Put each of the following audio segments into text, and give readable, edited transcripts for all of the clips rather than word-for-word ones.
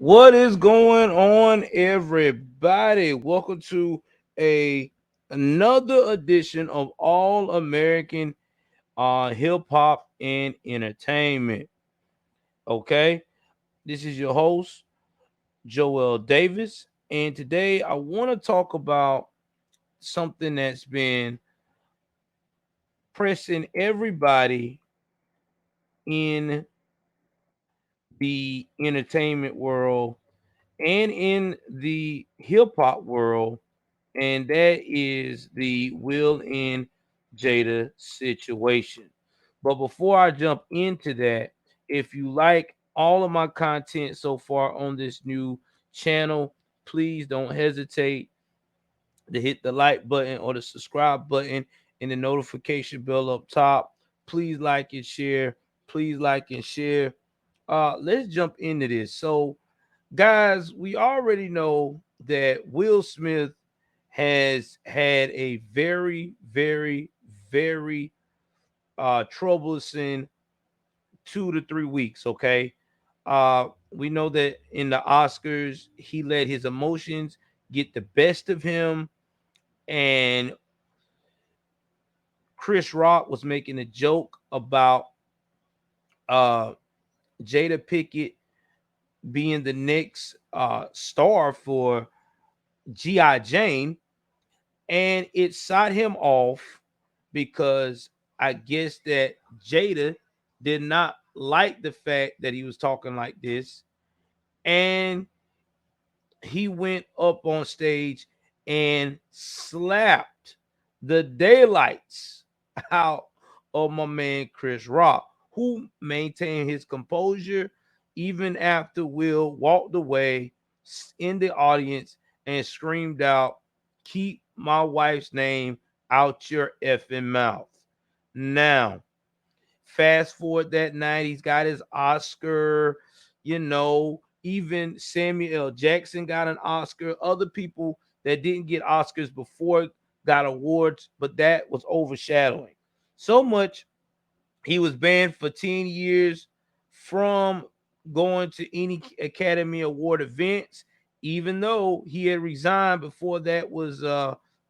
What is going on, everybody? Welcome to a another edition of All American Hip Hop and Entertainment. Okay, this is your host Joel Davis, and today I want to talk about something that's been pressing everybody in the entertainment world and in the hip hop world, and that is the Will and Jada situation. But before I jump into that, if you like all of my content so far on this new channel, please don't hesitate to hit the like button or the subscribe button and the notification bell up top. Please like and share. Please like and share. Let's jump into this. So, guys, we already know that Will Smith has had a very, very, very troublesome 2 to 3 weeks. Okay. We know that in the Oscars, he let his emotions get the best of him, and Chris Rock was making a joke about uh Jada Pinkett being the next star for G.I. Jane, and it shot him off because I guess that Jada did not like the fact that he was talking like this, and he went up on stage and slapped the daylights out of my man Chris Rock, who maintained his composure even after Will walked away in the audience and screamed out, "Keep my wife's name out your effing mouth." Now, fast forward that night, he's got his Oscar, even Samuel L. Jackson got an Oscar. Other people that didn't get Oscars before got awards, but that was overshadowing. So much he was banned for 10 years from going to any Academy Award events, even though he had resigned before that was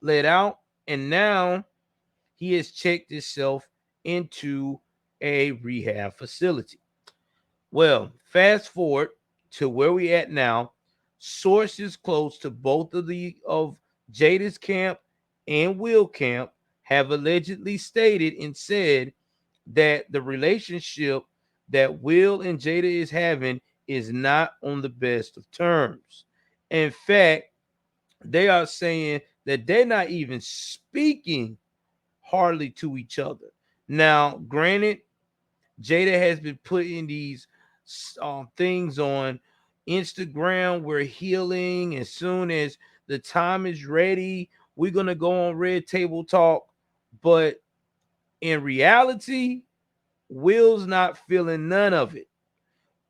let out. And now he has checked himself into a rehab facility. Well, fast forward to where we at now. Sources close to both of Jada's camp and Will camp have allegedly stated and said that the relationship that Will and Jada is having is not on the best of terms. In fact, they are saying that they're not even speaking hardly to each other. Now, granted, Jada has been putting these things on Instagram. We're healing. As soon as the time is ready, we're going to go on Red Table Talk. But in reality, Will's not feeling none of it,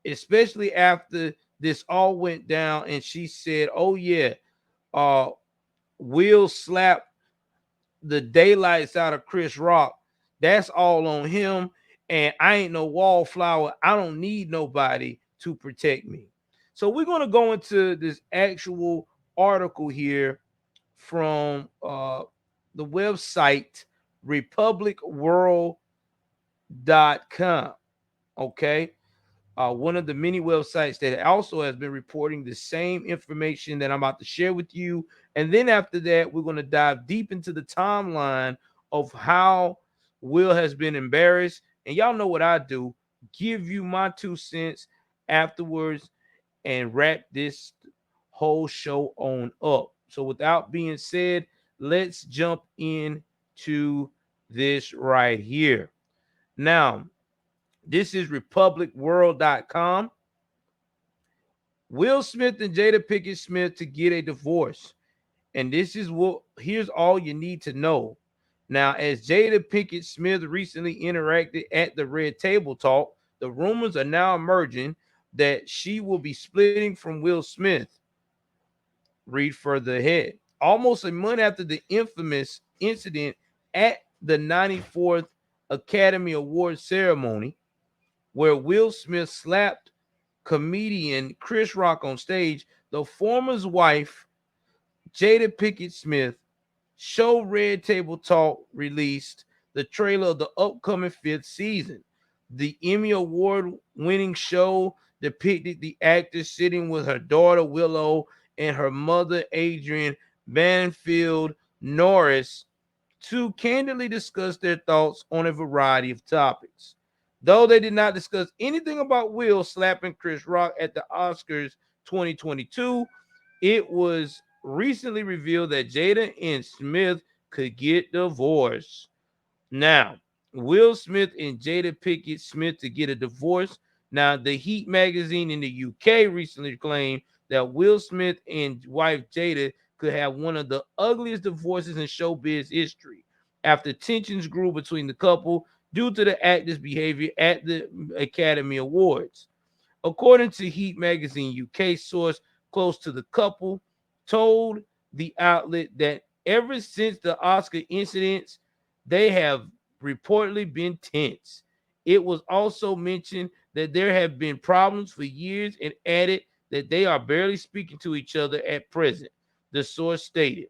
especially after this all went down and she said, "Oh, yeah, uh, Will slapped the daylights out of Chris Rock. That's all on him. And I ain't no wallflower. I don't need nobody to protect me." So we're going to go into this actual article here from the website republicworld.com. Okay. One of the many websites that also has been reporting the same information that I'm about to share with you. And then after that, we're going to dive deep into the timeline of how Will has been embarrassed. And y'all know what I do, give you my 2 cents afterwards and wrap this whole show on up. So without being said, let's jump into this right here. Now, this is republicworld.com. Will Smith and Jada Pinkett Smith to get a divorce. And this is what here's all you need to know. Now, as Jada Pinkett Smith recently interacted at the Red Table Talk, the rumors are now emerging that she will be splitting from Will Smith. Read further ahead. Almost a month after the infamous incident at the 94th Academy Award ceremony, where Will Smith slapped comedian Chris Rock on stage, the former's wife, Jada Pinkett Smith, show Red Table Talk released the trailer of the upcoming fifth season. The Emmy Award winning show depicted the actor sitting with her daughter Willow and her mother Adrienne Banfield Norris to candidly discuss their thoughts on a variety of topics. Though they did not discuss anything about Will slapping Chris Rock at the Oscars 2022, it was recently revealed that Jada and Smith could get divorced. Now, Will Smith and Jada Pinkett Smith to get a divorce. Now, the Heat magazine in the UK recently claimed that Will Smith and wife Jada could have one of the ugliest divorces in showbiz history after tensions grew between the couple due to the actor's behavior at the Academy Awards. According to Heat magazine, UK source close to the couple told the outlet that ever since the Oscar incidents, they have reportedly been tense. It was also mentioned that there have been problems for years and added that they are barely speaking to each other at present, the source stated.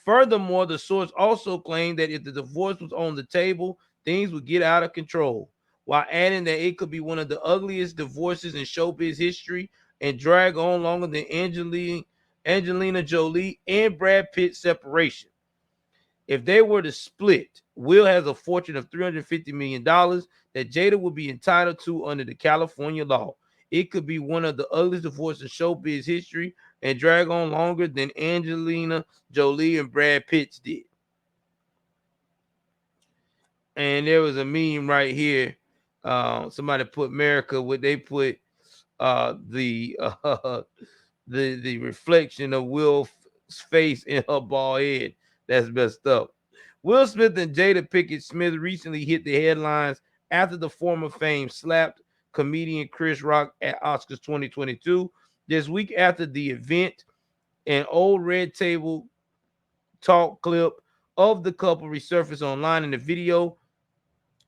Furthermore, the source also claimed that if the divorce was on the table, things would get out of control, while adding that it could be one of the ugliest divorces in showbiz history and drag on longer than Angelina Jolie and Brad Pitt's separation. If they were to split, Will has a fortune of $350 million that Jada would be entitled to under the California law. It could be one of the ugliest divorces in showbiz history and drag on longer than Angelina Jolie and Brad Pitt did. And there was a meme right here. Somebody put America, what they put the the reflection of Will's face in her bald head. That's messed up. Will Smith and Jada Pinkett Smith recently hit the headlines after the former fame slapped comedian Chris Rock at Oscars 2022. This week after the event, an old Red Table Talk clip of the couple resurfaced online. In the video,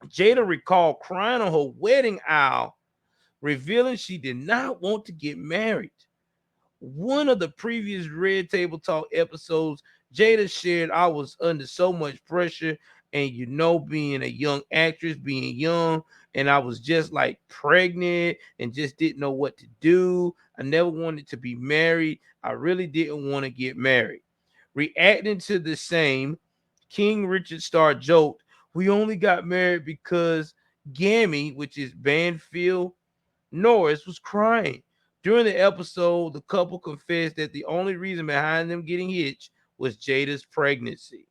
Jada recalled crying on her wedding aisle, revealing she did not want to get married. One of the previous Red Table Talk episodes, Jada shared, I was under so much pressure, and being a young actress, being young, and I was just like pregnant and just didn't know what to do. I never wanted to be married. I really didn't want to get married. Reacting to the same, King Richard Starr joked, we only got married because Gammy, which is Banfield Norris, was crying. During the episode, the couple confessed that the only reason behind them getting hitched was Jada's pregnancy.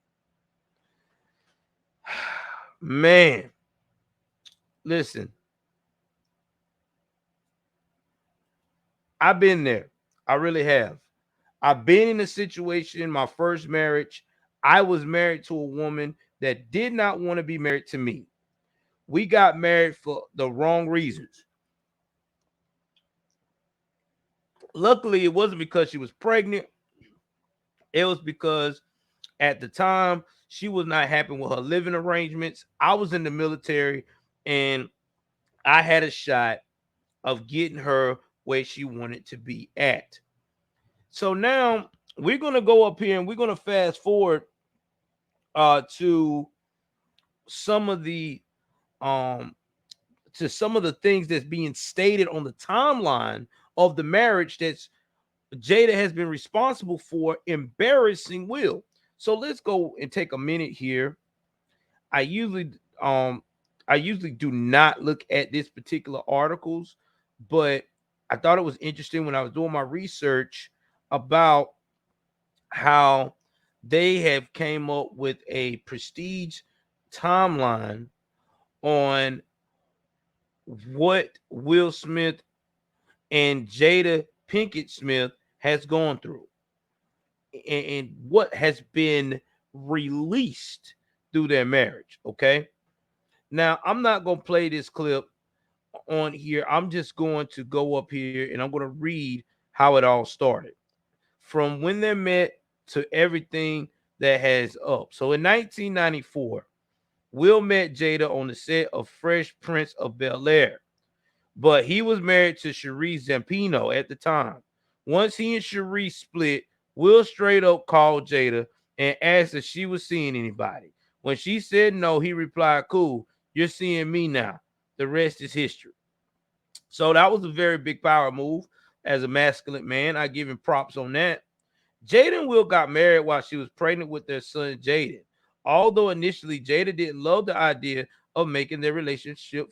Man, listen, I've been there. I really have. I've been in a situation, my first marriage. I was married to a woman that did not want to be married to me. We got married for the wrong reasons. Luckily, it wasn't because she was pregnant. It was because at the time she was not happy with her living arrangements. I was in the military and I had a shot of getting her where she wanted to be at. So now we're going to go up here and we're going to fast forward to some of the um things that's being stated on the timeline of the marriage that's Jada has been responsible for embarrassing Will. So let's go and take a minute here. I usually um I usually do not look at this particular articles, but I thought it was interesting when I was doing my research about how they have came up with a prestige timeline on what Will Smith and Jada Pinkett Smith has gone through, and what has been released through their marriage. Okay. Now, I'm not going to play this clip on here. I'm just going to go up here and I'm going to read how it all started from when they met to everything that has up. So in 1994, Will met Jada on the set of Fresh Prince of Bel-Air, but he was married to Cherie Zampino at the time. Once he and Cherie split, Will straight up called Jada and asked if she was seeing anybody. When she said no, he replied, "Cool, you're seeing me now. The rest is history." So that was a very big power move as a masculine man. I give him props on that. Jada and Will got married while she was pregnant with their son Jaden. Although initially Jada didn't love the idea of making their relationship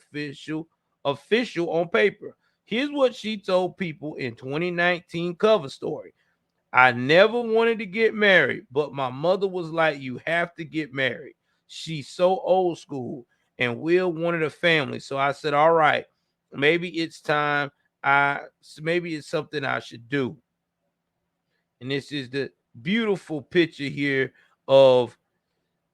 official on paper. Here's what she told people in 2019 cover story. "I never wanted to get married, but my mother was like, you have to get married. She's so old school, and Will wanted a family. So I said, all right, maybe it's time. Maybe it's something I should do." And this is the beautiful picture here of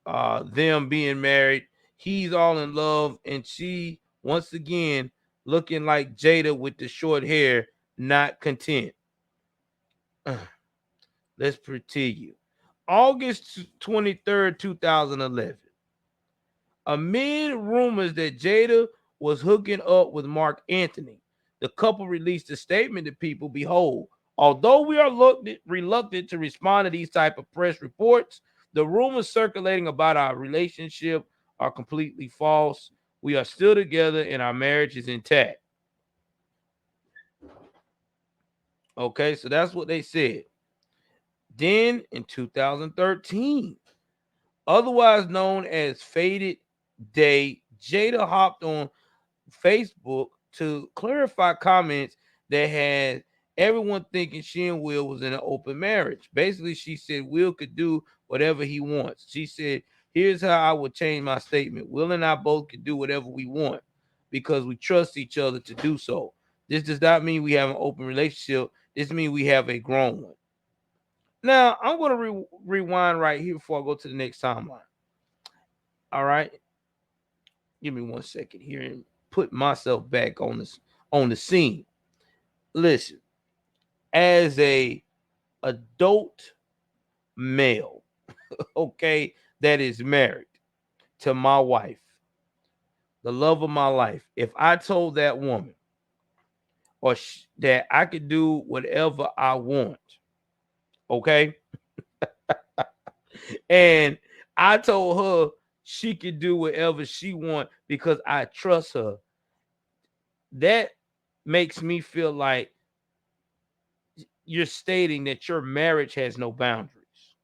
them being married. He's all in love, and she once again looking like Jada with the short hair, not content. Let's pretend you. August 23rd, 2011. Amid rumors that Jada was hooking up with Mark Anthony, the couple released a statement to people. Behold, although we are reluctant to respond to these type of press reports, the rumors circulating about our relationship are completely false. We are still together and our marriage is intact. Okay, so that's what they said. Then in 2013, otherwise known as Faded Day, Jada hopped on Facebook to clarify comments that had everyone thinking she and Will was in an open marriage. Basically, she said Will could do whatever he wants. She said, "Here's how I would change my statement. Will and I both can do whatever we want because we trust each other to do so. This does not mean we have an open relationship. This means we have a grown one." Now, I'm going to rewind right here before I go to the next timeline. All right. Give me 1 second here and put myself back on the scene. Listen, as a adult male, okay, that is married to my wife, the love of my life, if I told that woman that I could do whatever I want, okay, and I told her she could do whatever she want because I trust her, that makes me feel like you're stating that your marriage has no boundaries.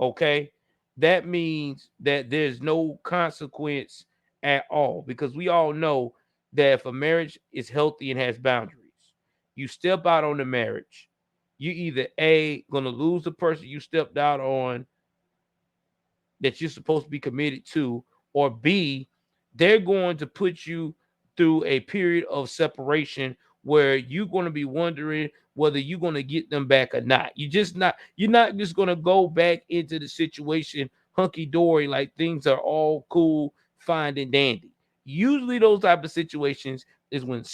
Okay. That means that there's no consequence at all because we all know that if a marriage is healthy and has boundaries, you step out on the marriage, you either A, gonna lose the person you stepped out on that you're supposed to be committed to, or B, they're going to put you through a period of separation where you're going to be wondering whether you're going to get them back or not. You're not just going to go back into the situation hunky dory like things are all cool, fine and dandy. Usually those type of situations is when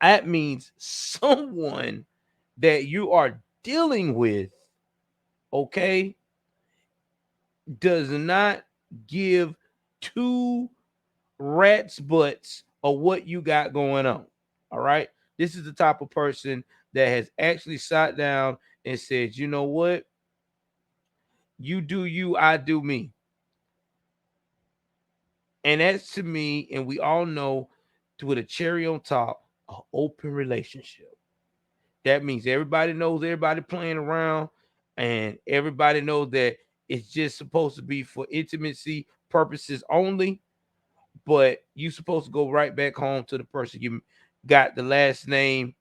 that means someone that you are dealing with, okay, does not give two rats butts of what you got going on. All right. This is the type of person that has actually sat down and said, you know what? You do you, I do me. And that's to me, and we all know, with a cherry on top, an open relationship. That means everybody knows everybody playing around, and everybody knows that it's just supposed to be for intimacy purposes only. But you're supposed to go right back home to the person you got the last name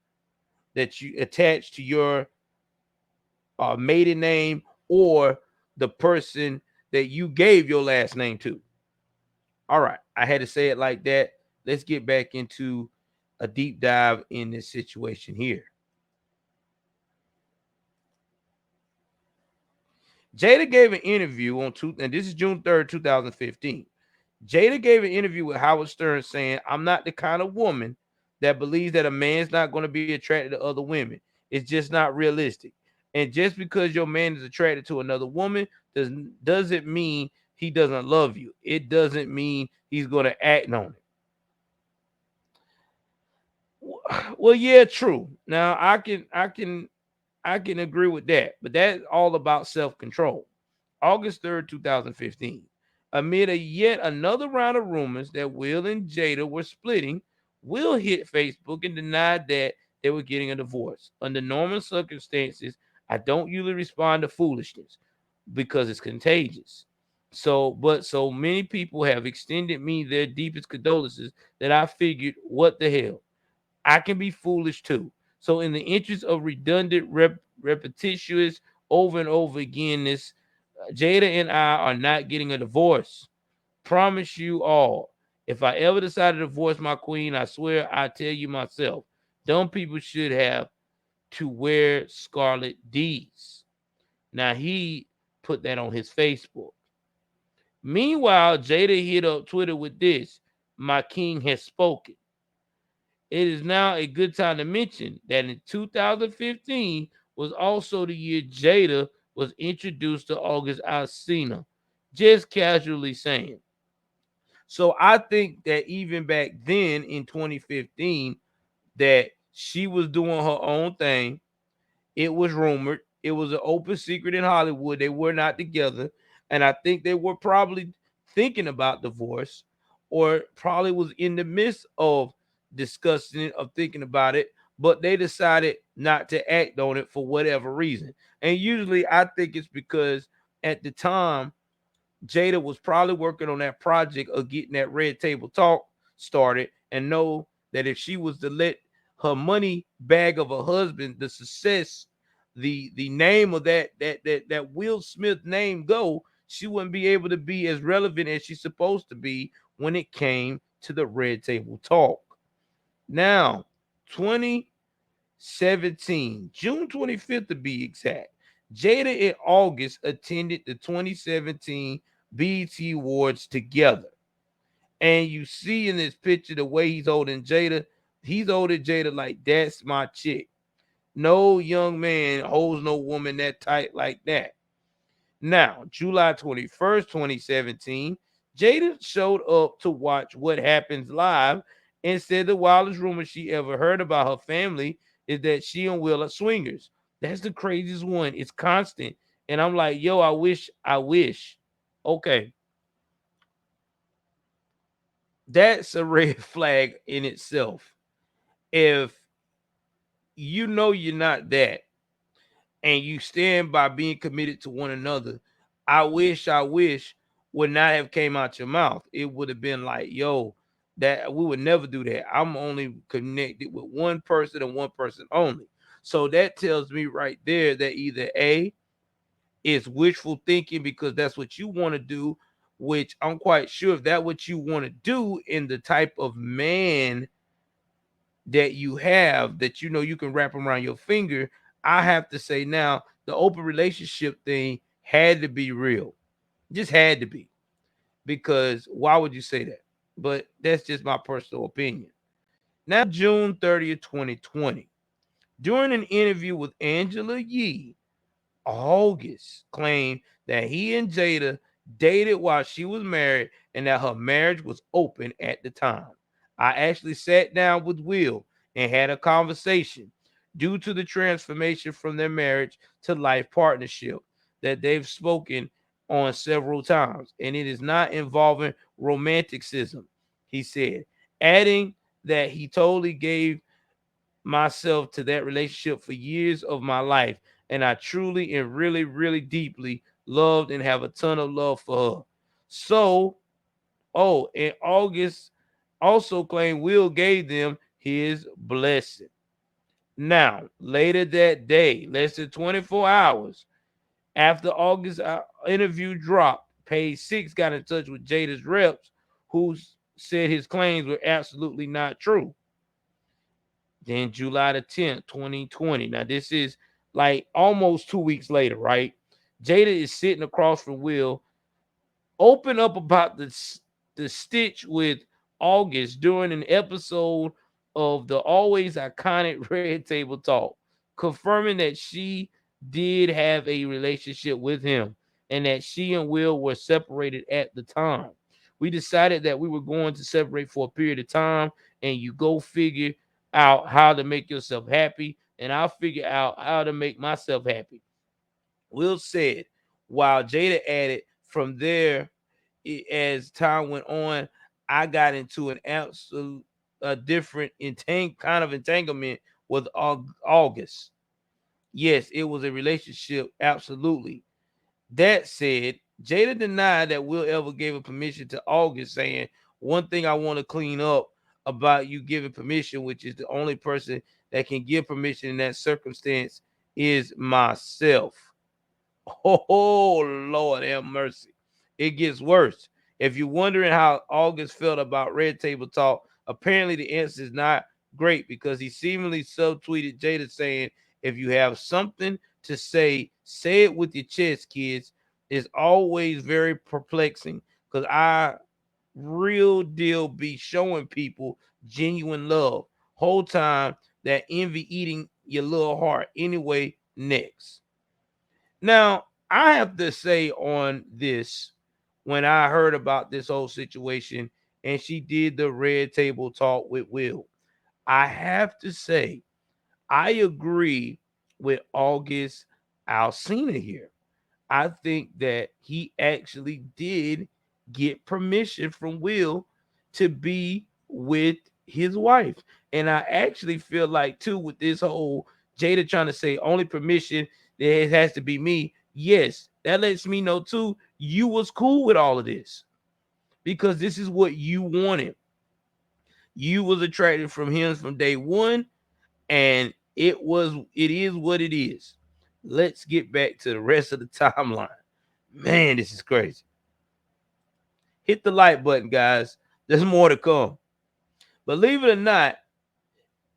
that you attached to your maiden name, or the person that you gave your last name to. All right, I had to say it like that. Let's get back into a deep dive in this situation here. Jada gave an interview and this is June 3rd, 2015. Jada gave an interview with Howard Stern saying, "I'm not the kind of woman that believes that a man's not going to be attracted to other women. It's just not realistic. And just because your man is attracted to another woman doesn't mean he doesn't love you. It doesn't mean he's going to act on it." Well, yeah, true. Now I can agree with that, but that's all about self-control. August 3rd, 2015. Amid yet another round of rumors that Will and Jada were splitting, Will hit Facebook and denied that they were getting a divorce. Under normal circumstances, I don't usually respond to foolishness because it's contagious. But so many people have extended me their deepest condolences that I figured, what the hell? I can be foolish too. So, in the interest of redundant, repetitious, over and over again, this Jada and I are not getting a divorce. Promise you all. If I ever decide to divorce my queen, I swear I tell you myself, dumb people should have to wear scarlet D's. Now he put that on his Facebook. Meanwhile, Jada hit up Twitter with this: "My king has spoken." It is now a good time to mention that in 2015 was also the year Jada was introduced to August Alsina, just casually saying. So I think that even back then in 2015, that she was doing her own thing. It was rumored. It was an open secret in Hollywood. They were not together. And I think they were probably thinking about divorce, or probably was in the midst of discussing it, of thinking about it, but they decided not to act on it for whatever reason. And usually I think it's because at the time, Jada was probably working on that project of getting that Red Table Talk started, and know that if she was to let her money bag of a husband, the success, the name of that Will Smith name go, she wouldn't be able to be as relevant as she's supposed to be when it came to the Red Table Talk. Now, 2017, June 25th to be exact, Jada and August attended the 2017 BET Awards together. And you see in this picture the way he's holding Jada like, "That's my chick." No young man holds no woman that tight like that. Now, July 21st, 2017, Jada showed up to watch What Happens Live and said the wildest rumor she ever heard about her family is that she and Will are swingers. That's the craziest one. It's constant. And I'm like, yo, I wish. Okay, that's a red flag in itself. If you know you're not that, and you stand by being committed to one another, I wish would not have came out your mouth. It would have been like, yo, that we would never do that. I'm only connected with one person and one person only. So that tells me right there that either A, is wishful thinking because that's what you want to do, which I'm quite sure if that's what you want to do in the type of man that you have, that you know you can wrap around your finger, I have to say now the open relationship thing had to be real. Just had to be. Because why would you say that? But that's just my personal opinion. Now, June 30th, 2020, during an interview with Angela Yee, August claimed that he and Jada dated while she was married and that her marriage was open at the time. I actually sat down with Will and had a conversation due to the transformation from their marriage to life partnership that they've spoken on several times, and it is not involving romanticism, he said, adding that he totally gave myself to that relationship for years of my life, and I truly and really, really deeply loved and have a ton of love for her. So, in August, also claimed Will gave them his blessing. Now, later that day, less than 24 hours after August interview dropped, Page Six got in touch with Jada's reps, who said his claims were absolutely not true. Then July the 10th, 2020. Now, this is like almost 2 weeks later, right? Jada is sitting across from Will, open up about the stitch with August during an episode of the always iconic Red Table Talk, confirming that she did have a relationship with him and that she and Will were separated at the time. We decided that we were going to separate for a period of time, and you go figure out how to make yourself happy, and I'll figure out how to make myself happy. Will said, while Jada added, from there, as time went on, I got into an absolute different kind of entanglement with August. Yes, it was a relationship, absolutely. That said, Jada denied that Will ever gave a permission to August, saying, one thing I want to clean up about you giving permission, which is the only person that can give permission in that circumstance, is myself. Oh, Lord have mercy. It gets worse. If you're wondering how August felt about Red Table Talk, apparently the answer is not great because he seemingly subtweeted Jada saying, if you have something to say it with your chest, kids. It's always very perplexing because I real deal be showing people genuine love. Whole time that envy eating your little heart. Anyway, next. Now, I have to say on this, when I heard about this whole situation and she did the Red Table Talk with Will, I have to say I agree with August Alsina here. I think that he actually did get permission from Will to be with his wife. And I actually feel like, too, with this whole Jada trying to say only permission that it has to be me. Yes, that lets me know, too, you was cool with all of this because this is what you wanted. You was attracted from him from day one, and it is what it is. Let's get back to the rest of the timeline. Man, this is crazy. Hit the like button, guys. There's more to come. Believe it or not,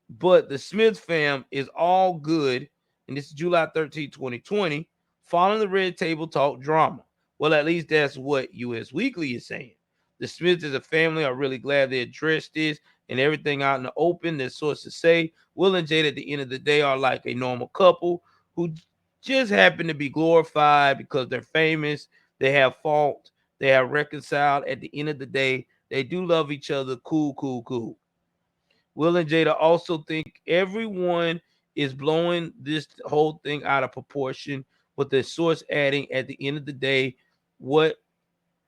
but the Smith fam is all good. And this is July 13th, 2020, following the Red Table Talk drama. Well, at least that's what US Weekly is saying. The Smiths as a family are really glad they addressed this and everything out in the open. Their sources say Will and Jada at the end of the day are like a normal couple who just happen to be glorified because they're famous. They have fault. They have reconciled. At the end of the day, they do love each other. Cool, cool, cool. Will and Jada also think everyone is blowing this whole thing out of proportion, with the source adding at the end of the day, what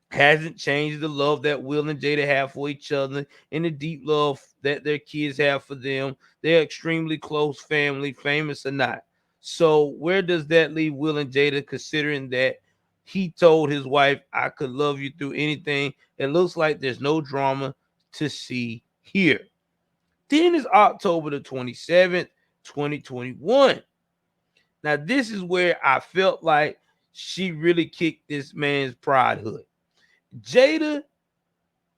hasn't changed the love that Will and Jada have for each other and the deep love that their kids have for them. They're extremely close family, famous or not. So where does that leave Will and Jada, considering that he told his wife, I could love you through anything? It looks like there's no drama to see here. Then is October the 27th, 2021. Now, this is where I felt like she really kicked this man's pridehood. Jada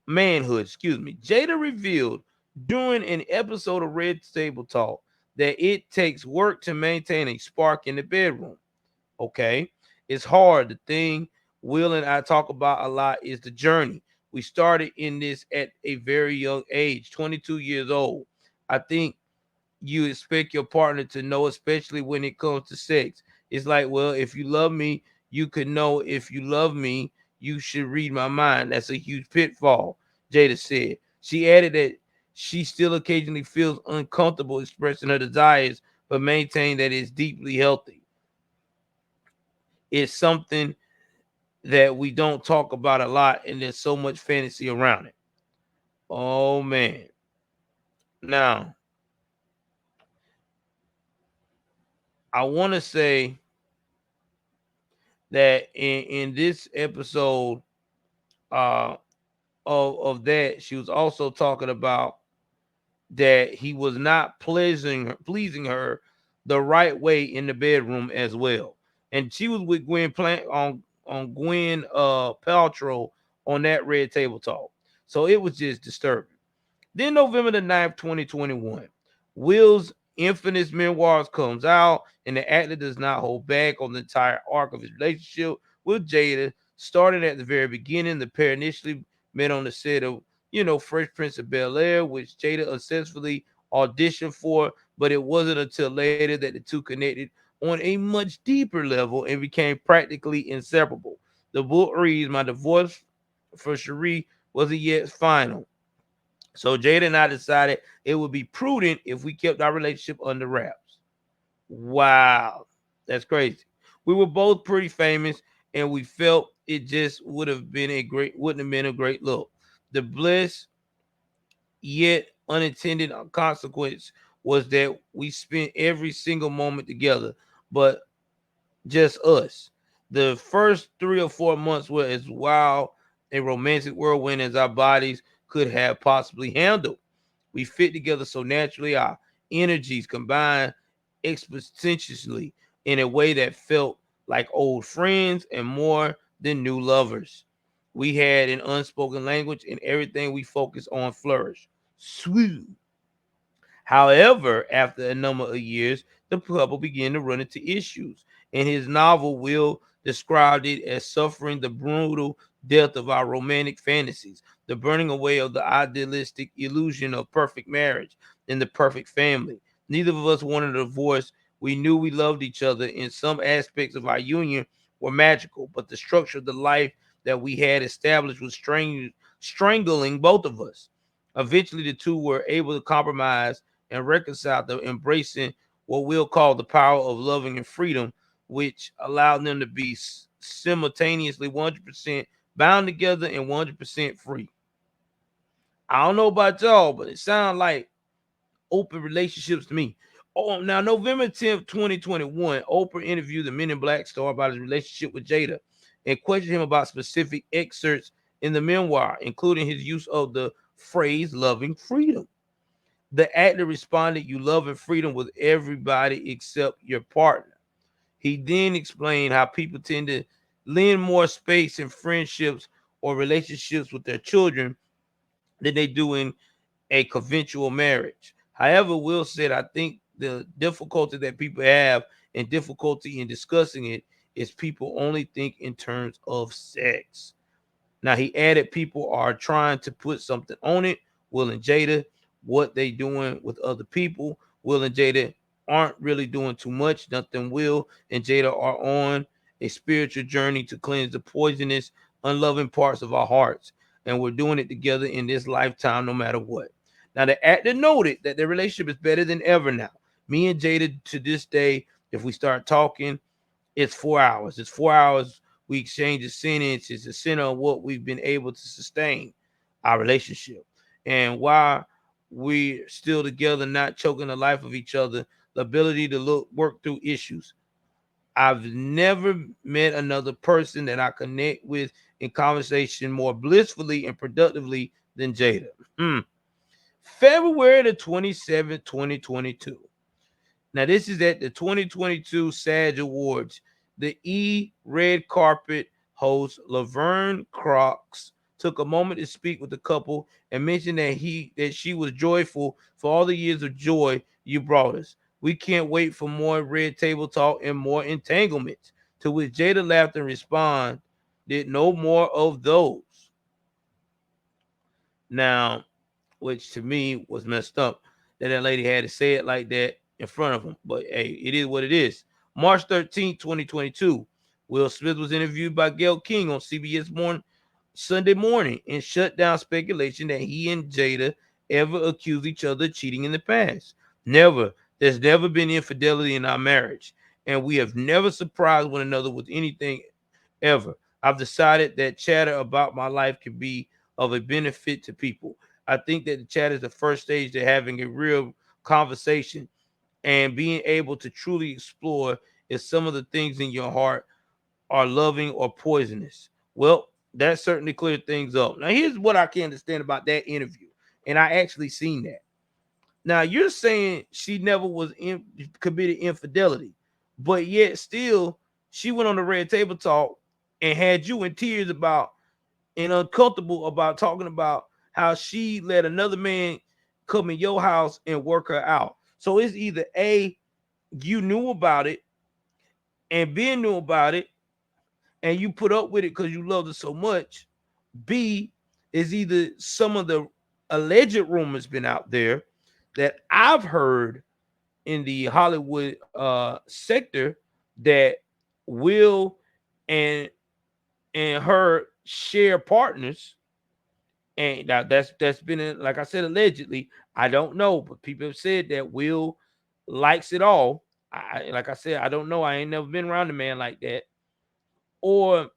Jada revealed during an episode of Red Table Talk that it takes work to maintain a spark in the bedroom. Okay. It's hard. The thing Will and I talk about a lot is the journey. We started in this at a very young age, 22 years old. I think you expect your partner to know, especially when it comes to sex. It's like, well, if you love me, you could know. If you love me, you should read my mind. That's a huge pitfall, Jada said. She added that she still occasionally feels uncomfortable expressing her desires, but maintained that it's deeply healthy. It's something that we don't talk about a lot, and there's so much fantasy around it. Oh man. Now, I want to say that in this episode uh of that, she was also talking about that he was not pleasing her the right way in the bedroom as well. And she was with on Gwen Paltrow on that Red Table Talk. So it was just disturbing. Then November the 9th, 2021. Will's infamous memoirs comes out, and the actor does not hold back on the entire arc of his relationship with Jada. Starting at the very beginning, the pair initially met on the set of, Fresh Prince of Bel-Air, which Jada unsuccessfully auditioned for, but it wasn't until later that the two connected on a much deeper level and became practically inseparable. The book reads, "My divorce for Cherie wasn't yet final. So Jada and I decided it would be prudent if we kept our relationship under wraps." Wow, that's crazy. We were both pretty famous, and we felt it just wouldn't have been a great look. The bliss yet unintended consequence was that we spent every single moment together, but just us. The first 3 or 4 months were as wild a romantic whirlwind as our bodies could have possibly handled. We fit together so naturally, our energies combined exponentially in a way that felt like old friends and more than new lovers. We had an unspoken language, and everything we focused on flourished. Sweet. However, after a number of years, the couple began to run into issues. In his novel, Will described it as suffering the brutal death of our romantic fantasies, the burning away of the idealistic illusion of perfect marriage and the perfect family. Neither of us wanted a divorce. We knew we loved each other, and some aspects of our union were magical, but the structure of the life that we had established was strangling both of us. Eventually, the two were able to compromise and reconcile to embracing what we'll call the power of loving and freedom, which allowed them to be simultaneously 100% bound together and 100% free. I don't know about y'all, but it sounds like open relationships to me. Oh, now November 10th, 2021, Oprah interviewed the Men in Black star about his relationship with Jada and questioned him about specific excerpts in the memoir, including his use of the phrase loving freedom. The actor responded, "You love and freedom with everybody except your partner." He then explained how people tend to lend more space in friendships or relationships with their children than they do in a conventional marriage. However, Will said, "I think the difficulty that people have and difficulty in discussing it is people only think in terms of sex." Now he added, "People are trying to put something on it. Will and Jada, what they doing with other people. Will and Jada aren't really doing too much. Nothing. Will and Jada are on a spiritual journey to cleanse the poisonous, unloving parts of our hearts. And we're doing it together in this lifetime, no matter what." Now the actor noted that their relationship is better than ever now. "Me and Jada to this day, if we start talking, it's 4 hours. It's 4 hours we exchange a sentence. It's the center of what we've been able to sustain our relationship. And while we're still together, not choking the life of each other, the ability to work through issues. I've never met another person that I connect with in conversation more blissfully and productively than Jada." February the 27th, 2022. Now, this is at the 2022 SAG Awards. The red carpet host Laverne Crox took a moment to speak with the couple and mentioned that she was joyful for all the years of joy you brought us. "We can't wait for more red table talk and more entanglements." To which Jada laughed and responded, "No more of those." Now, which to me was messed up that lady had to say it like that in front of him. But hey, it is what it is. March 13th, 2022, Will Smith was interviewed by Gayle King on CBS Sunday morning and shut down speculation that he and Jada ever accused each other of cheating in the past. "Never. There's never been infidelity in our marriage, and we have never surprised one another with anything ever. I've decided that chatter about my life can be of a benefit to people. I think that the chat is the first stage to having a real conversation and being able to truly explore if some of the things in your heart are loving or poisonous." Well, that certainly cleared things up. Now, here's what I can understand about that interview, and I actually seen that. Now, you're saying she never committed infidelity, but yet still she went on the red table talk and had you in tears about and uncomfortable about talking about how she let another man come in your house and work her out. So it's either A, you knew about it, and Ben knew about it, and you put up with it because you loved it so much. B is either some of the alleged rumors been out there that I've heard in the Hollywood sector that Will and her share partners, and now that's been like I said, allegedly. I don't know, but people have said that Will likes it all. Like I said, I don't know. I ain't never been around a man like that. Or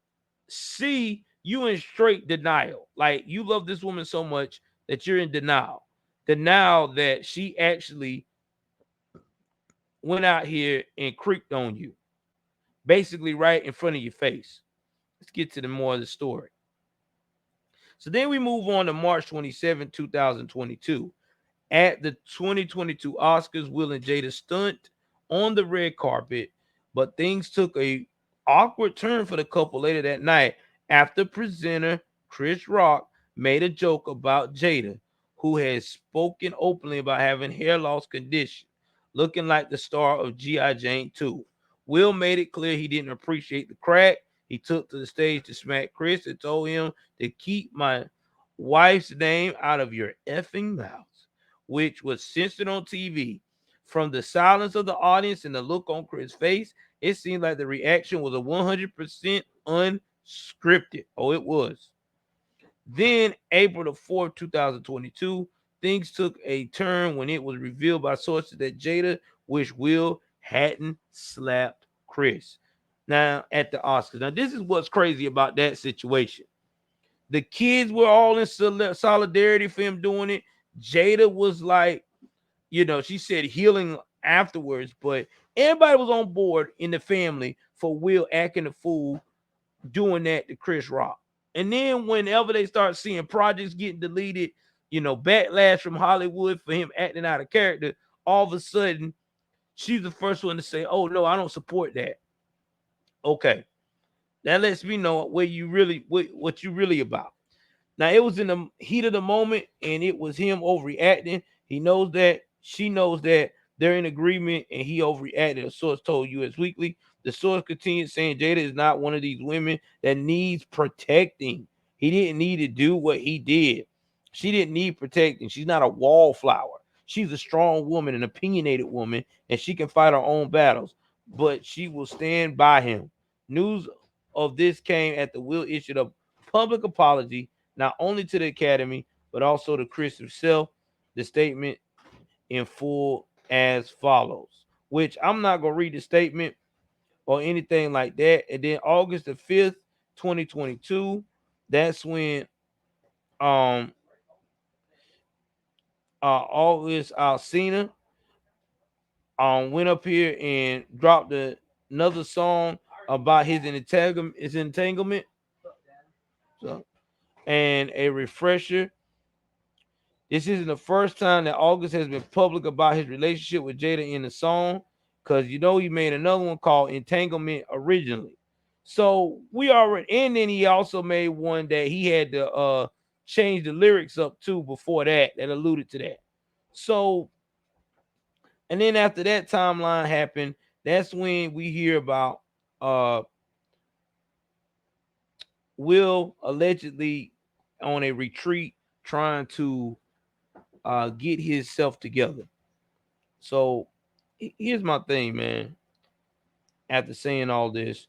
C, you in straight denial. Like you love this woman so much that you're in denial. Denial that she actually went out here and creeped on you, basically right in front of your face. Let's get to the more of the story. So then we move on to March 27, 2022. At the 2022 Oscars, Will and Jada stunt on the red carpet, but things took a awkward turn for the couple later that night after presenter Chris Rock made a joke about Jada, who has spoken openly about having hair loss condition, looking like the star of G.I. Jane 2. Will made it clear he didn't appreciate the crack. He took to the stage to smack Chris and told him to keep my wife's name out of your effing mouth, which was censored on TV. From the silence of the audience and the look on Chris' face, it seemed like the reaction was a 100% unscripted. Oh, it was. Then, April the 4th, 2022, things took a turn when it was revealed by sources that Jada wished Will hadn't slapped Chris. Now, at the Oscars. Now, this is what's crazy about that situation. The kids were all in solidarity for him doing it. Jada was like, she said healing afterwards, but everybody was on board in the family for Will acting a fool doing that to Chris Rock. And then whenever they start seeing projects getting deleted, backlash from Hollywood for him acting out of character, all of a sudden she's the first one to say, "Oh no, I don't support that." Okay, that lets me know what you really about. Now, it was in the heat of the moment, and it was him overreacting. He knows that. She knows that. They're in agreement, and he overreacted. A source told US Weekly. The source continued saying Jada is not one of these women that needs protecting. He didn't need to do what he did. She didn't need protecting. She's not a wallflower. She's a strong woman, an opinionated woman, and she can fight her own battles, but she will stand by him. News of this came at the Will issued a public apology not only to the Academy, but also to Chris himself. The statement in full as follows, which I'm not going to read the statement or anything like that. And then August the 5th, 2022, that's when August Alsina went up here and dropped another song about his entanglement. So, and a refresher. This isn't the first time that August has been public about his relationship with Jada in the song, because he made another one called Entanglement originally. So we already, and then he also made one that he had to change the lyrics up to before that alluded to that. So, and then after that timeline happened, that's when we hear about Will allegedly on a retreat trying to get himself together. So here's my thing, man. After saying all this,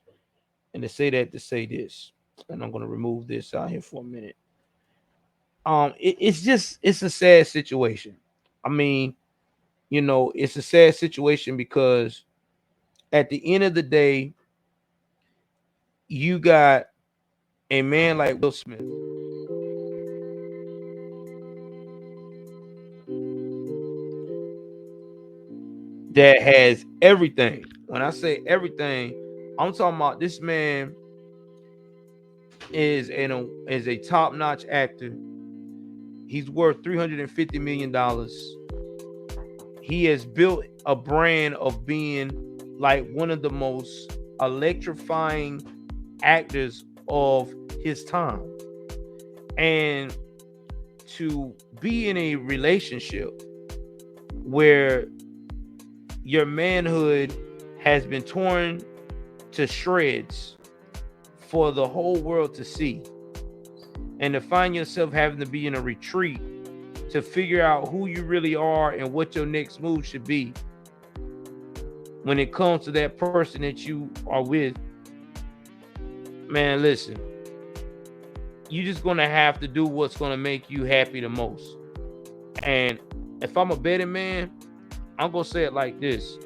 and to say that to say this, and I'm gonna remove this out here for a minute. It's a sad situation. I mean, it's a sad situation because at the end of the day, you got a man like Will Smith that has everything. When I say everything, I'm talking about this man is a top-notch actor. He's worth $350 million. He has built a brand of being like one of the most electrifying actors of his time. And to be in a relationship where your manhood has been torn to shreds for the whole world to see, and to find yourself having to be in a retreat to figure out who you really are and what your next move should be when it comes to that person that you are with, man, listen, you're just gonna have to do what's gonna make you happy the most. And if I'm a betting man, I'm gonna say it like this: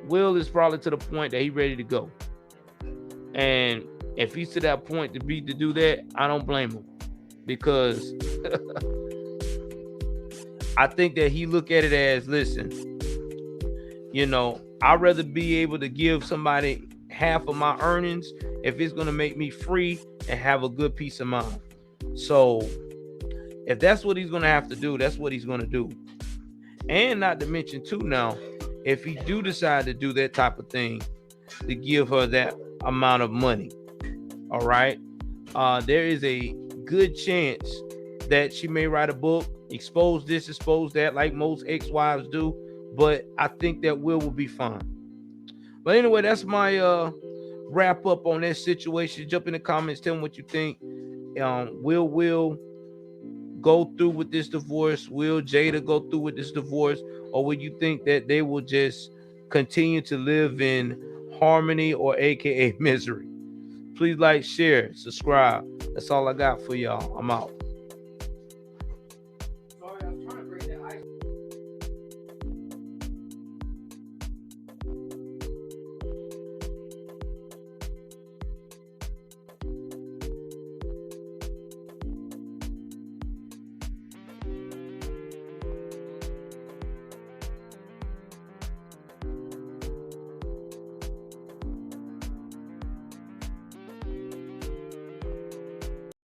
Will is probably to the point that he's ready to go, and if he's to that point to do that, I don't blame him, because I think that he look at it as, listen, I'd rather be able to give somebody half of my earnings if it's going to make me free and have a good peace of mind. So if that's what he's going to have to do, that's what he's going to do. And not to mention too, now, if he do decide to do that type of thing, to give her that amount of money, all right, there is a good chance that she may write a book, expose this, expose that, like most ex-wives do. But I think that Will be fine. But anyway, that's my wrap up on that situation. Jump in the comments, tell me what you think. Will go through with this divorce? Will Jada go through with this divorce? Or will you think that they will just continue to live in harmony, or aka misery? Please like, share, subscribe. That's all I got for y'all. I'm out.